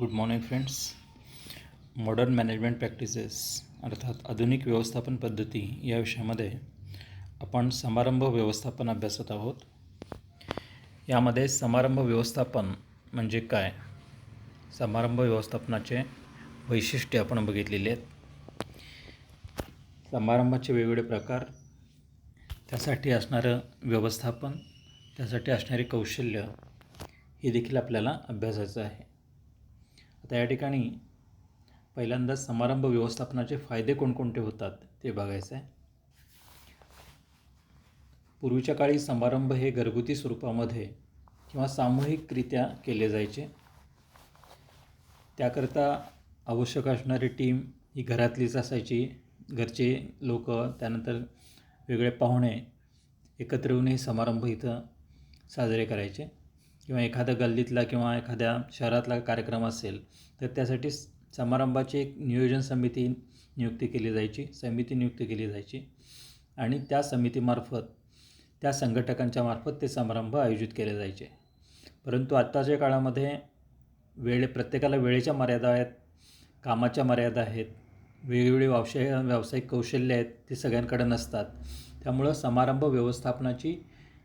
Good morning friends. Modern management practices अर्थात आधुनिक व्यवस्थापन पद्धती या विषयामध्ये आपण समारंभ व्यवस्थापन अभ्यासत आहोत. यामध्ये समारंभ व्यवस्थापन म्हणजे काय, समारंभ व्यवस्थापनाचे वैशिष्ट्य आपण बघितलेले आहेत. समारंभाचे वेगवेगळे प्रकार, त्यासाठी असणारं व्यवस्थापन, त्यासाठी असणारी कौशल्य हे देखील आपल्याला अभ्यासायचं आहे. आता या ठिकाणी पहिल्यांदा समारंभ व्यवस्थापनाचे फायदे कोणकोणते होतात ते बघायचं आहे. पूर्वीच्या काळी समारंभ हे घरगुती स्वरूपामध्ये किंवा सामूहिकरित्या केले जायचे. त्याकरता आवश्यक असणारी टीम ही घरातलीच असायची. घरचे लोक, त्यानंतर वेगळे पाहुणे एकत्र येऊन हे समारंभ इथं साजरे करायचे. किंवा एखाद्या गल्लीतला किंवा एखाद्या शहरातला कार्यक्रम असेल तर त्यासाठी समारंभाची एक नियोजन समिती नियुक्त केली जायची आणि त्या समितीमार्फत, त्या संघटकांच्या मार्फत ते समारंभ आयोजित केले जायचे. परंतु आत्ताच्या काळामध्ये प्रत्येकाला वेळेच्या मर्यादा आहेत, कामाच्या मर्यादा आहेत, वेगवेगळे व्यावसायिक कौशल्य आहेत, ते सगळ्यांकडे नसतात. त्यामुळं समारंभ व्यवस्थापनाची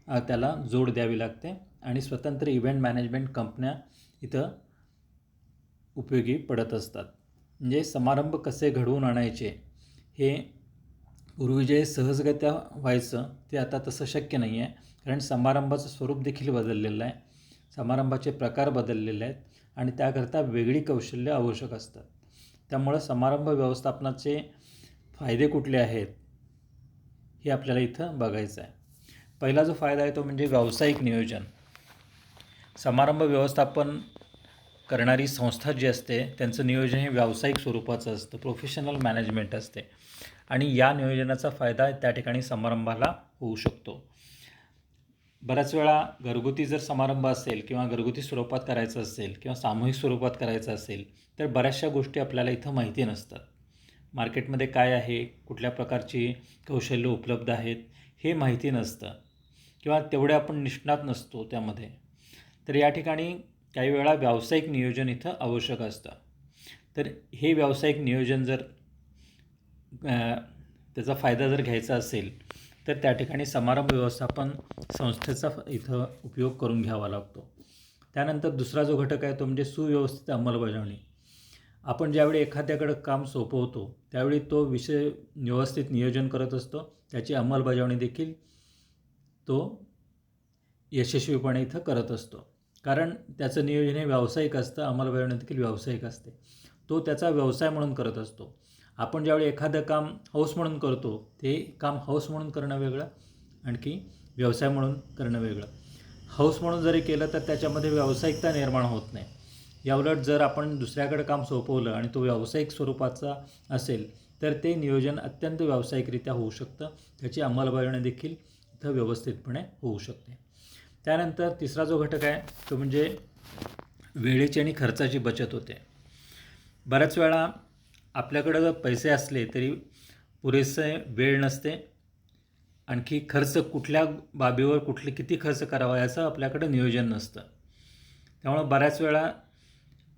त्याला जोड द्यावी लागते आणि स्वतंत्र इव्हेंट मॅनेजमेंट कंपन्या इथं उपयोगी पडत असतात. म्हणजे समारंभ कसे घडवून आणायचे हे पूर्वी जे सहजगत्या व्हायचं ते आता तसं शक्य नाही आहे. कारण समारंभाचं स्वरूप देखील बदललेलं आहे, समारंभाचे प्रकार बदललेले आहेत आणि त्याकरता वेगळी कौशल्य आवश्यक असतात. त्यामुळं समारंभ व्यवस्थापनाचे फायदे कुठले आहेत हे आपल्याला इथं बघायचं आहे. पहिला जो फायदा आहे तो म्हणजे व्यावसायिक नियोजन. समारंभ व्यवस्थापन करणारी संस्था जी असते त्यांचं नियोजन हे व्यावसायिक स्वरूपाचं असतं, प्रोफेशनल मॅनेजमेंट असते आणि या नियोजनाचा फायदा त्या ठिकाणी समारंभाला होऊ शकतो. बऱ्याच वेळा घरगुती जर समारंभ असेल किंवा घरगुती स्वरूपात करायचं असेल किंवा सामूहिक स्वरूपात करायचं असेल तर बऱ्याचशा गोष्टी आपल्याला इथं माहिती नसतात. मार्केटमध्ये काय आहे, कुठल्या प्रकारची कौशल्य उपलब्ध आहेत हे माहिती नसतं किंवा तेवढे आपण निष्णात नसतो त्यामध्ये. तर या ठिकाणी काही वेळा व्यावसायिक नियोजन इथं आवश्यक असतं. तर हे व्यावसायिक नियोजन जर त्याचा फायदा जर घ्यायचा असेल तर त्या ठिकाणी समारंभ व्यवस्थापन संस्थेचा इथं उपयोग करून घ्यावा लागतो. त्यानंतर दुसरा जो घटक आहे तो म्हणजे सुव्यवस्थित अंमलबजावणी. आपण ज्यावेळी एखाद्याकडं काम सोपवतो त्यावेळी तो विषय व्यवस्थित नियोजन करत असतो, त्याची अंमलबजावणी देखील तो यशस्वीपणे इथं करत असतो. कारण त्याचं नियोजन हे व्यावसायिक असतं, अंमलबजावणी देखील व्यावसायिक असते. तो त्याचा व्यवसाय म्हणून करत असतो. आपण ज्यावेळी एखादं काम हौस म्हणून करतो ते काम हौस म्हणून करणं वेगळं, आणखी व्यवसाय म्हणून करणं वेगळं. हौस म्हणून जरी केलं तर त्याच्यामध्ये व्यावसायिकता निर्माण होत नाही. याउलट जर आपण दुसऱ्याकडे काम सोपवलं आणि तो व्यावसायिक स्वरूपाचा असेल तर ते नियोजन अत्यंत व्यावसायिकरित्या होऊ शकतं, त्याची अंमलबजावणी देखील इथं व्यवस्थितपणे होऊ शकते. त्यानंतर तिसरा जो घटक आहे तो म्हणजे वेळेची आणि खर्चाची बचत होते. बऱ्याच वेळा आपल्याकडं जर पैसे असले तरी पुरेसे वेळ नसते, आणखी खर्च कुठल्या बाबीवर किती खर्च करावा याचं आपल्याकडं नियोजन नसतं. त्यामुळं बऱ्याच वेळा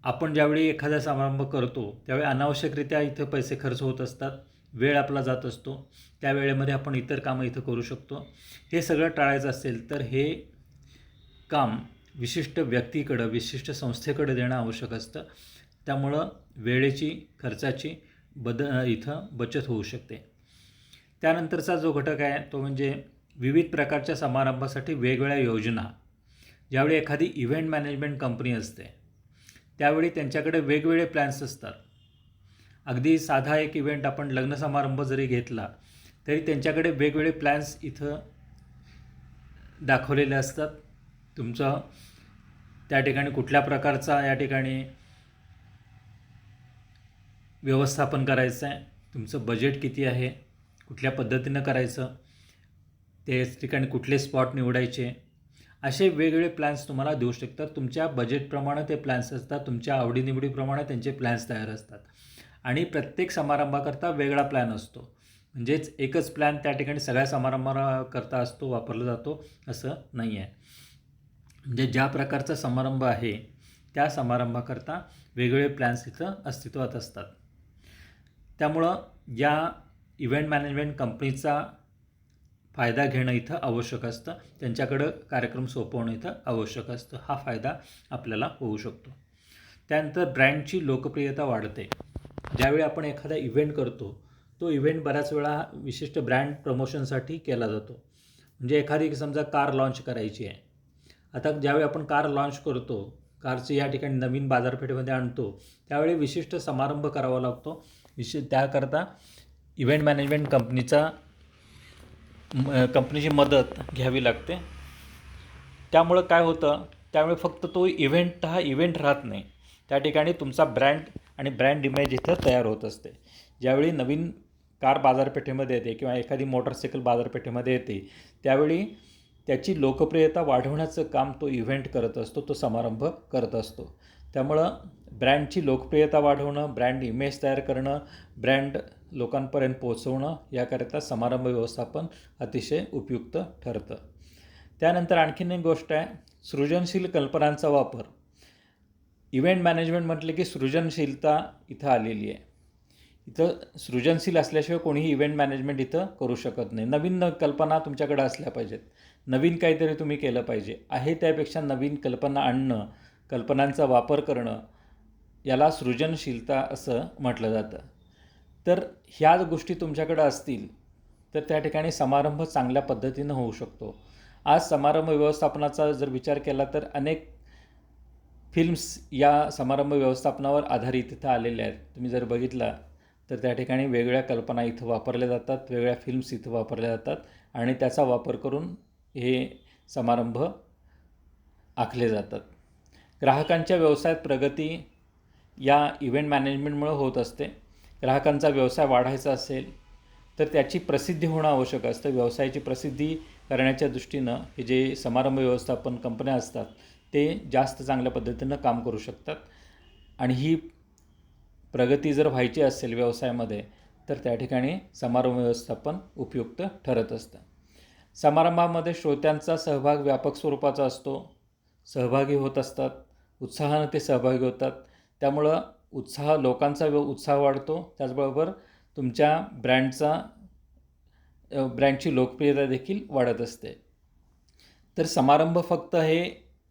आपण ज्यावेळी एखादा समारंभ करतो त्यावेळी अनावश्यकरित्या इथं पैसे खर्च होत असतात, वेळ आपला जात असतो. त्या वेळेमध्ये आपण इतर कामं इथं करू शकतो. हे सगळं टाळायचं असेल तर हे काम विशिष्ट व्यक्तीकडं, विशिष्ट संस्थेकडे देणं आवश्यक असतं. त्यामुळं वेळेची, खर्चाची इथं बचत होऊ शकते. त्यानंतरचा जो घटक आहे तो म्हणजे विविध प्रकारच्या समारंभासाठी वेगवेगळ्या योजना. ज्यावेळी एखादी इव्हेंट मॅनेजमेंट कंपनी असते त्यावेळी त्यांच्याकडे वेगवेगळे प्लॅन्स असतात. अगदी साधा एक इव्हेंट आपण लग्न समारंभ जरी घेतला तरी त्यांच्याकडे वेगवेगळे प्लॅन्स इथं दाखवलेले असतात. तुमचं त्या ठिकाणी कुठल्या प्रकारचा या ठिकाणी व्यवस्थापन करायचं आहे, तुमचं बजेट किती आहे, कुठल्या पद्धतीनं करायचं, त्याच ठिकाणी कुठले स्पॉट निवडायचे, असे वेगवेगळे प्लॅन्स तुम्हाला देऊ शकतात. तुमच्या बजेटप्रमाणे ते प्लॅन्स असतात, तुमच्या आवडीनिवडीप्रमाणे त्यांचे प्लॅन्स तयार असतात आणि प्रत्येक समारंभाकरता वेगळा प्लॅन असतो. म्हणजेच एकच प्लॅन त्या ठिकाणी सगळ्या समारंभाकरता असतो, वापरला जातो असं नाही आहे. म्हणजे ज्या प्रकारचा समारंभ आहे त्या समारंभाकरता वेगवेगळे प्लॅन्स इथं अस्तित्वात असतात. त्यामुळं या इव्हेंट मॅनेजमेंट कंपनीचा फायदा घेणं इथं आवश्यक असतं. त्यांच्याकडं कार्यक्रम सोपवणं इथं आवश्यक असतं. हा फायदा आपल्याला होऊ शकतो. त्यानंतर ब्रँडची लोकप्रियता वाढते. ज्यावेळी आपण एखादा इव्हेंट करतो, तो इव्हेंट बऱ्याच वेळा विशिष्ट ब्रँड प्रमोशनसाठी केला जातो. म्हणजे एखादी समजा कार लॉन्च करायची आहे. आता ज्यावेळी आपण कार लॉन्च करतो, कारची या ठिकाणी नवीन बाजारपेठेमध्ये आणतो, त्यावेळी विशिष्ट समारंभ करावा लागतो. त्याकरता इव्हेंट मॅनेजमेंट कंपनीची मदत घ्यावी लागते. त्यामुळं काय होतं, त्यामुळे फक्त तो इव्हेंट राहत नाही. त्या ठिकाणी तुमचा ब्रँड आणि ब्रँड इमेज इथं तयार होत असते. ज्यावेळी नवीन कार बाजारपेठेमध्ये येते किंवा एखादी मोटरसायकल बाजारपेठेमध्ये येते, त्यावेळी त्याची लोकप्रियता वाढवण्याचं काम तो इव्हेंट करत असतो, तो समारंभ करत असतो. त्यामुळं ब्रँडची लोकप्रियता वाढवणं, ब्रँड इमेज तयार करणं, ब्रँड लोकांपर्यंत पोहोचवणं याकरिता समारंभ व्यवस्थापन अतिशय उपयुक्त ठरतं. त्यानंतर आणखीन एक गोष्ट आहे, सृजनशील कल्पनांचा वापर. इव्हेंट मॅनेजमेंट म्हटलं की सृजनशीलता इथं आलेली आहे. इथं सृजनशील असल्याशिवाय कोणीही इव्हेंट मॅनेजमेंट इथं करू शकत नाही. नवीन कल्पना तुमच्याकडे असल्या पाहिजेत. नवीन काहीतरी तुम्ही केलं पाहिजे. आहे त्यापेक्षा नवीन कल्पना आणणं, कल्पनांचा वापर करणं, याला सृजनशीलता असं म्हटलं जातं. तर ह्या गोष्टी तुमच्याकडे असतील तर त्या ठिकाणी समारंभ चांगल्या पद्धतीनं होऊ शकतो. आज समारंभ व्यवस्थापनाचा जर विचार केला तर अनेक फिल्म्स या समारंभ व्यवस्थापनावर आधारित इथं आलेल्या आहेत. तुम्ही जर बघितला तर त्या ठिकाणी वेगवेगळ्या कल्पना इथं वापरल्या जातात, वेगवेगळ्या फिल्म्स इथं वापरल्या जातात आणि त्याचा वापर करून हे समारंभ आखले जातात. ग्राहकांच्या व्यवसायात प्रगती या इव्हेंट मॅनेजमेंटमुळे होत असते. ग्राहकांचा व्यवसाय वाढायचा असेल तर त्याची प्रसिद्धी होणं आवश्यक असतं. व्यवसायाची प्रसिद्धी करण्याच्या दृष्टीनं हे जे समारंभ व्यवस्थापन कंपन्या असतात ते जास्त चांगल्या पद्धतीनं काम करू शकतात. आणि ही प्रगती जर व्हायची असेल व्यवसायामध्ये तर त्या ठिकाणी समारंभ व्यवस्थापन उपयुक्त ठरत असतं. समारंभामध्ये श्रोत्यांचा सहभाग व्यापक स्वरूपाचा असतो. सहभागी होत असतात, उत्साहानं ते सहभागी होतात. त्यामुळं लोकांचा उत्साह वाढतो. त्याचबरोबर तुमच्या ब्रँडची लोकप्रियता देखील वाढत असते. तर समारंभ फक्त हे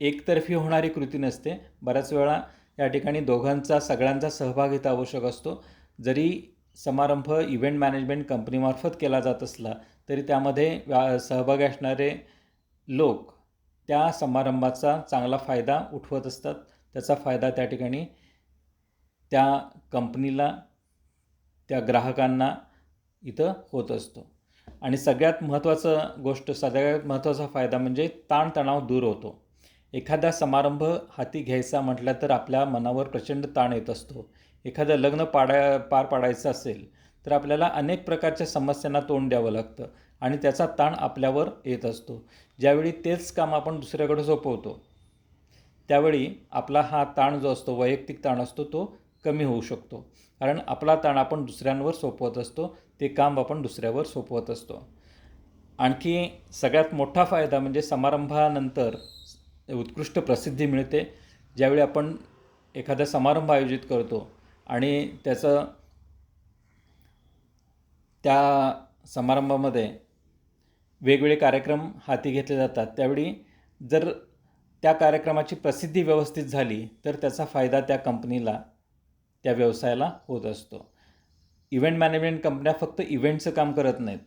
एकतर्फी होणारी कृती नसते. बऱ्याच वेळा या ठिकाणी सगळ्यांचा सहभाग इथं आवश्यक असतो. जरी समारंभ इव्हेंट मॅनेजमेंट कंपनीमार्फत केला जात असला तरी त्यामध्ये सहभागी असणारे लोक त्या समारंभाचा चांगला फायदा उठवत असतात. त्याचा फायदा त्या ठिकाणी त्या कंपनीला, त्या ग्राहकांना इथं होत असतो. आणि सगळ्यात महत्त्वाचा फायदा म्हणजे ताणतणाव दूर होतो. एखादा समारंभ हाती घ्यायचा म्हटलं तर आपल्या मनावर प्रचंड ताण येत असतो. एखादं लग्न पार पाडायचं असेल तर आपल्याला अनेक प्रकारच्या समस्यांना तोंड द्यावं लागतं आणि त्याचा ताण आपल्यावर येत असतो. ज्यावेळी तेच काम आपण दुसऱ्याकडे सोपवतो त्यावेळी आपला हा ताण जो असतो, वैयक्तिक ताण असतो, तो कमी होऊ शकतो. कारण आपला ताण आपण दुसऱ्यांवर सोपवत असतो, ते काम आपण दुसऱ्यावर सोपवत असतो. आणखी सगळ्यात मोठा फायदा म्हणजे समारंभानंतर उत्कृष्ट प्रसिद्धी मिळते. ज्यावेळी आपण एखादा समारंभ आयोजित करतो आणि त्या समारंभामध्ये वेगवेगळे कार्यक्रम हाती घेतले जातात, त्यावेळी जर त्या कार्यक्रमाची प्रसिद्धी व्यवस्थित झाली तर त्याचा फायदा त्या कंपनीला, त्या व्यवसायाला होत असतो. इव्हेंट मॅनेजमेंट कंपन्या फक्त इव्हेंटचं काम करत नाहीत.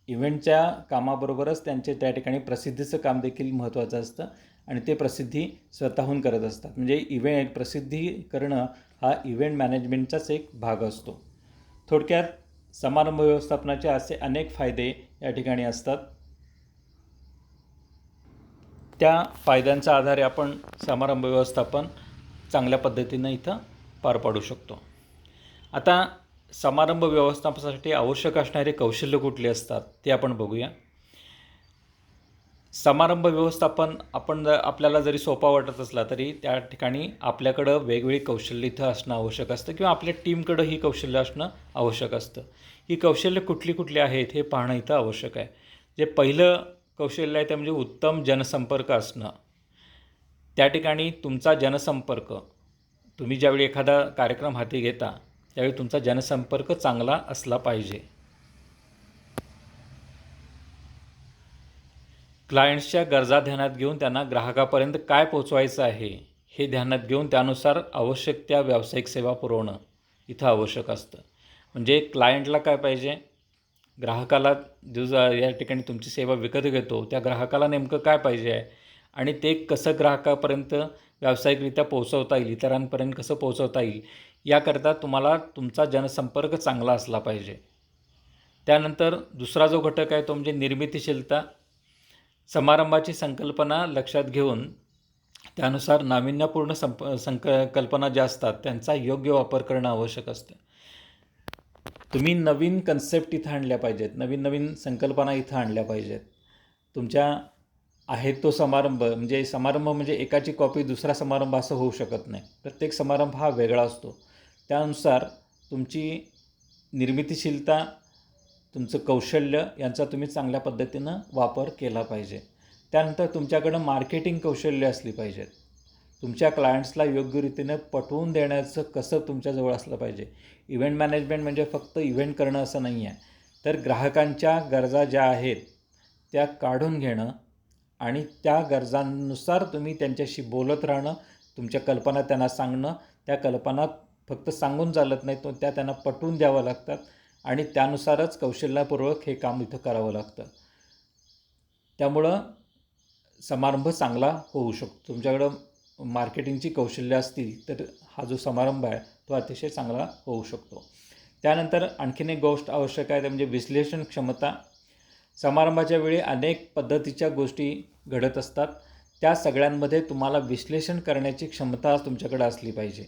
इव्हेंटच्या कामाबरोबरच त्यांचे त्या ठिकाणी प्रसिद्धीचं काम देखील महत्त्वाचं असतं आणि ते प्रसिद्धी स्वतःहून करत असतात. म्हणजे प्रसिद्धी करणं हा इव्हेंट मॅनेजमेंटचाच एक भाग असतो. थोडक्यात समारंभ व्यवस्थापनाचे असे अनेक फायदे या ठिकाणी असतात. त्या फायद्यांच्या आधारे आपण समारंभ व्यवस्थापन चांगल्या पद्धतीनं इथं पार पाडू शकतो. आता समारंभ व्यवस्थापनासाठी आवश्यक असणारे कौशल्य कुठले असतात ते आपण बघूया. समारंभ व्यवस्थापन आपल्याला जरी सोपा वाटत असला तरी त्या ठिकाणी आपल्याकडं वेगवेगळी कौशल्य इथं असणं आवश्यक असतं किंवा आपल्या टीमकडं ही कौशल्य असणं आवश्यक असतं. ही कौशल्य कुठली आहेत हे पाहणं इथं आवश्यक आहे. जे पहिलं कौशल्य आहे ते म्हणजे उत्तम जनसंपर्क असणं. त्या ठिकाणी तुमचा जनसंपर्क, तुम्ही ज्यावेळी एखादा कार्यक्रम हाती घेता त्यावेळी तुमचा जनसंपर्क चांगला असला पाहिजे. क्लायंट्सच्या गरजा ध्यानात घेऊन त्यांना ग्राहकापर्यंत काय पोचवायचं आहे हे ध्यानात घेऊन त्यानुसार आवश्यक त्या व्यावसायिक सेवा पुरवणं इथं आवश्यक असतं. म्हणजे क्लायंटला काय पाहिजे, ग्राहकाला जो या ठिकाणी तुमची सेवा विकत घेतो त्या ग्राहकाला नेमकं काय पाहिजे आहे आणि ते कसं ग्राहकापर्यंत व्यावसायिकरित्या पोहोचवता येईल, इतरांपर्यंत कसं पोहोचवता येईल, याकरता तुम्हाला तुमचा जनसंपर्क चांगला असला पाहिजे. त्यानंतर दुसरा जो घटक आहे तो म्हणजे निर्मितीशीलता. समारंभाची संकल्पना लक्षात घेऊन त्यानुसार नाविन्यपूर्ण संकल्पना ज्या असतात त्यांचा योग्य वापर करणं आवश्यक असतं. तुम्ही नवीन कन्सेप्ट इथं आणल्या पाहिजेत, नवीन संकल्पना इथं आणल्या पाहिजेत. तुमच्या आहेत तो समारंभ म्हणजे एकाची कॉपी दुसरा समारंभ असं होऊ शकत नाही. प्रत्येक समारंभ हा वेगळा असतो. त्यानुसार तुमची निर्मितीशीलता, तुमचं कौशल्य यांचा तुम्ही चांगल्या पद्धतीनं वापर केला पाहिजे. त्यानंतर तुमच्याकडं मार्केटिंग कौशल्य असली पाहिजेत. तुमच्या क्लायंट्सला योग्य रीतीने पटवून देण्याचं कसं तुमच्याजवळ असलं पाहिजे. इव्हेंट मॅनेजमेंट म्हणजे फक्त इव्हेंट करणं असं नाही आहे, तर ग्राहकांच्या गरजा ज्या आहेत त्या काढून घेणं आणि त्या गरजांनुसार तुम्ही त्यांच्याशी बोलत राहणं, तुमच्या कल्पना त्यांना सांगणं. त्या कल्पना फक्त सांगून चालत नाही, तो त्या त्यांना पटवून द्यावं लागतात आणि त्यानुसारच कौशल्यपूर्वक हे काम इथं करावं लागतं. त्यामुळं समारंभ चांगला होऊ शकतो. तुमच्याकडं मार्केटिंगची कौशल्य असतील तर हा जो समारंभ आहे तो अतिशय चांगला होऊ शकतो. त्यानंतर आणखीन एक गोष्ट आवश्यक आहे ते म्हणजे विश्लेषण क्षमता. समारंभाच्या वेळी अनेक पद्धतीच्या गोष्टी घडत असतात, त्या सगळ्यांमध्ये तुम्हाला विश्लेषण करण्याची क्षमता तुमच्याकडे असली पाहिजे.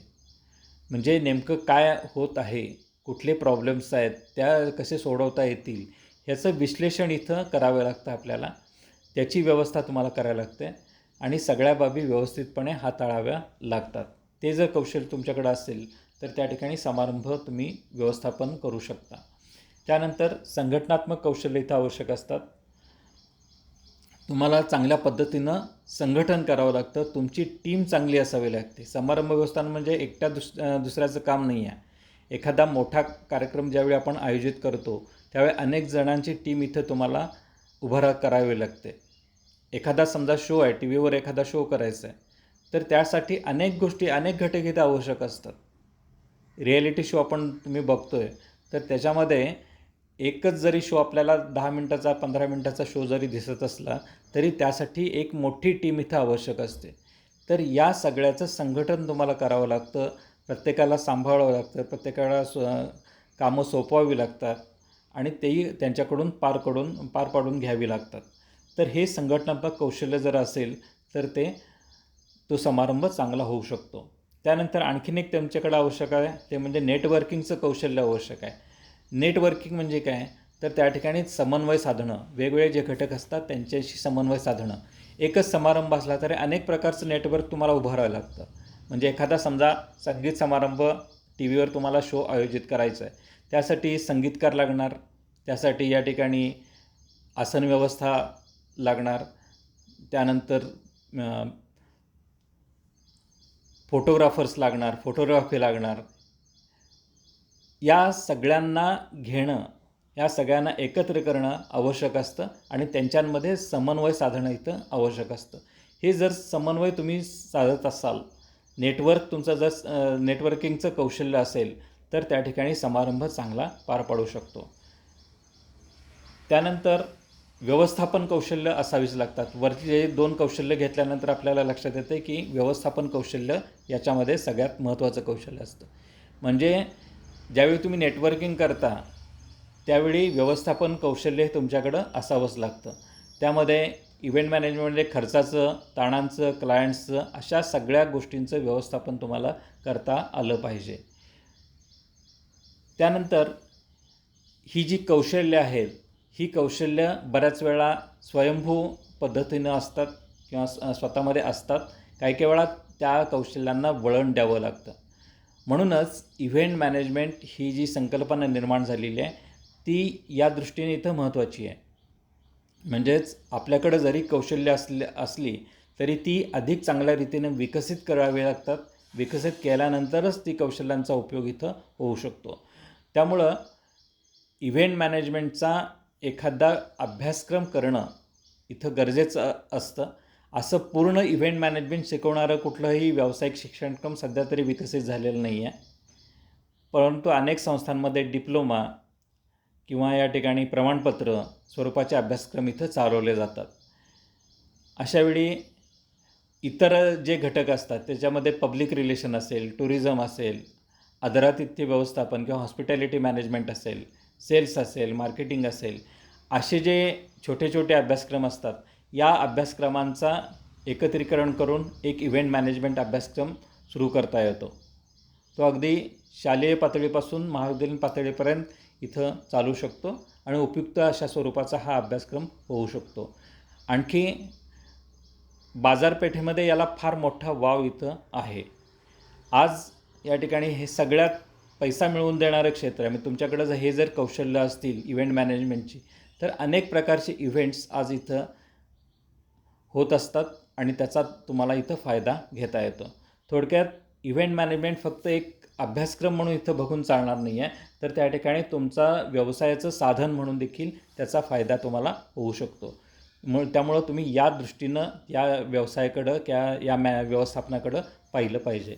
म्हणजे नेमकं काय होत आहे, कुठले प्रॉब्लेम्स आहेत, त्या कसे सोडवता येतील ह्याचं विश्लेषण इथं करावं लागतं आपल्याला. त्याची व्यवस्था तुम्हाला करायला लागते आणि सगळ्या बाबी व्यवस्थितपणे हाताळाव्या लागतात. ते जर कौशल्य तुमच्याकडे असेल तर त्या ठिकाणी समारंभ तुम्ही व्यवस्थापन करू शकता. त्यानंतर संघटनात्मक कौशल्य इथं आवश्यक असतात. तुम्हाला चांगल्या पद्धतीनं संघटन करावं लागतं. तुमची टीम चांगली असावी लागते. समारंभ व्यवस्थापन म्हणजे एकट्या दुसऱ्याचं काम नाही आहे. एखादा मोठा कार्यक्रम ज्यावेळी आपण आयोजित करतो त्यावेळी अनेक जणांची टीम इथं तुम्हाला उभं करावी लागते. एखादा समजा शो आहे, टी व्हीवर एखादा शो करायचा आहे, तर त्यासाठी अनेक घटक इथं आवश्यक असतात. रिॲलिटी शो तुम्ही बघतोय तर त्याच्यामध्ये एकच जरी शो आपल्याला 10 मिनटाचा 15 मिनटाचा शो जरी दिसत असला तरी त्यासाठी एक मोठी टीम इथं आवश्यक असते. तर या सगळ्याचं संघटन तुम्हाला करावं लागतं. प्रत्येकाला सांभाळावं लागतं, प्रत्येकाला कामं सोपवावी लागतात आणि तेही त्यांच्याकडून पार पाडून घ्यावी लागतात. तर हे संघटनात्मक कौशल्य जर असेल तर तो समारंभ चांगला होऊ शकतो. त्यानंतर आणखीन एक त्यांच्याकडे आवश्यक आहे ते म्हणजे नेटवर्किंगचं कौशल्य आवश्यक आहे. नेटवर्किंग म्हणजे काय, तर त्या ठिकाणी समन्वय साधणं, वेगवेगळे जे घटक असतात त्यांच्याशी समन्वय साधणं. एकच समारंभ असला तरी अनेक प्रकारचं नेटवर्क तुम्हाला उभारावं लागतं. म्हणजे एखादा समजा संगीत समारंभ टी व्हीवर तुम्हाला शो आयोजित करायचा आहे, त्यासाठी संगीतकार लागणार, त्यासाठी या ठिकाणी आसन व्यवस्था लागणार, त्यानंतर फोटोग्राफर्स लागणार, फोटोग्राफी लागणार. या सगळ्यांना घेणं, या सगळ्यांना एकत्र करणं आवश्यक असतं आणि त्यांच्यामध्ये समन्वय साधणं इथं आवश्यक असतं. हे जर समन्वय तुम्ही साधत असाल, तुमचं जर नेटवर्किंगचं कौशल्य असेल तर त्या ठिकाणी समारंभ चांगला पार पाडू शकतो. त्यानंतर व्यवस्थापन कौशल्य असावीच लागतात. वरती जे 2 कौशल्य घेतल्यानंतर आपल्याला लक्षात येतं की व्यवस्थापन कौशल्य याच्यामध्ये सगळ्यात महत्त्वाचं कौशल्य असतं. म्हणजे ज्यावेळी तुम्ही नेटवर्किंग करता त्यावेळी व्यवस्थापन कौशल्य हे तुमच्याकडं असावंच लागतं. त्यामध्ये इव्हेंट मॅनेजमेंटमध्ये खर्चाचं, ताणांचं, क्लायंट्सचं अशा सगळ्या गोष्टींचं व्यवस्थापन तुम्हाला करता आलं पाहिजे. त्यानंतर ही जी कौशल्य आहेत ही कौशल्य बऱ्याच वेळा स्वयंभू पद्धतीनं असतात किंवा स्वतःमध्ये असतात. काही वेळा त्या कौशल्यांना वळण द्यावं लागतं. म्हणूनच इव्हेंट मॅनेजमेंट ही जी संकल्पना निर्माण झालेली आहे ती या दृष्टीने इथं महत्त्वाची आहे. म्हणजेच आपल्याकडं जरी कौशल्य असली तरी ती अधिक चांगल्या रीतीने विकसित करावी लागतात. विकसित केल्यानंतरच ती कौशल्यांचा उपयोग इथं होऊ शकतो. त्यामुळं इव्हेंट मॅनेजमेंटचा एखादा अभ्यासक्रम करणं इथं गरजेचं असतं. असं पूर्ण इव्हेंट मॅनेजमेंट शिकवणारं कुठलंही व्यावसायिक शिक्षणक्रम सध्या तरी विकसित झालेलं नाही आहे. परंतु अनेक संस्थांमध्ये डिप्लोमा किंवा या ठिकाणी प्रमाणपत्र स्वरूपाचे अभ्यासक्रम इथं चालवले जातात. अशावेळी इतर जे घटक असतात त्याच्यामध्ये पब्लिक रिलेशन असेल, टुरिझम असेल, आदरातिथ्य व्यवस्थापन किंवा हॉस्पिटॅलिटी मॅनेजमेंट असेल, सेल्स असेल, मार्केटिंग असेल, असे जे छोटे छोटे अभ्यासक्रम असतात, या अभ्यासक्रमांचा एकत्रीकरण करून एक इव्हेंट मॅनेजमेंट अभ्यासक्रम सुरू करता येतो. तो अगदी शालेय पातळीपासून महाविद्यालयीन पातळीपर्यंत इथं चालू शकतो आणि उपयुक्त अशा स्वरूपाचा हा अभ्यासक्रम होऊ शकतो. आणखी बाजारपेठेमध्ये याला फार मोठा वाव इथं आहे. आज या ठिकाणी हे सगळ्यात पैसा मिळवून देणारं क्षेत्र आहे. म्हणजे तुमच्याकडं हे जर कौशल्य असतील इव्हेंट मॅनेजमेंटची, तर अनेक प्रकारचे इव्हेंट्स आज इथं होत असतात आणि त्याचा तुम्हाला इथं फायदा घेता येतो. थोडक्यात इव्हेंट मॅनेजमेंट फक्त एक अभ्यासक्रम म्हणून इथं बघून चालणार नाही आहे, तर त्या ठिकाणी तुमचा व्यवसायाचं साधन म्हणून देखील त्याचा फायदा तुम्हाला होऊ शकतो. त्यामुळं तुम्ही या दृष्टीनं या व्यवसायाकडं या व्यवस्थापनाकडं पाहिलं पाहिजे.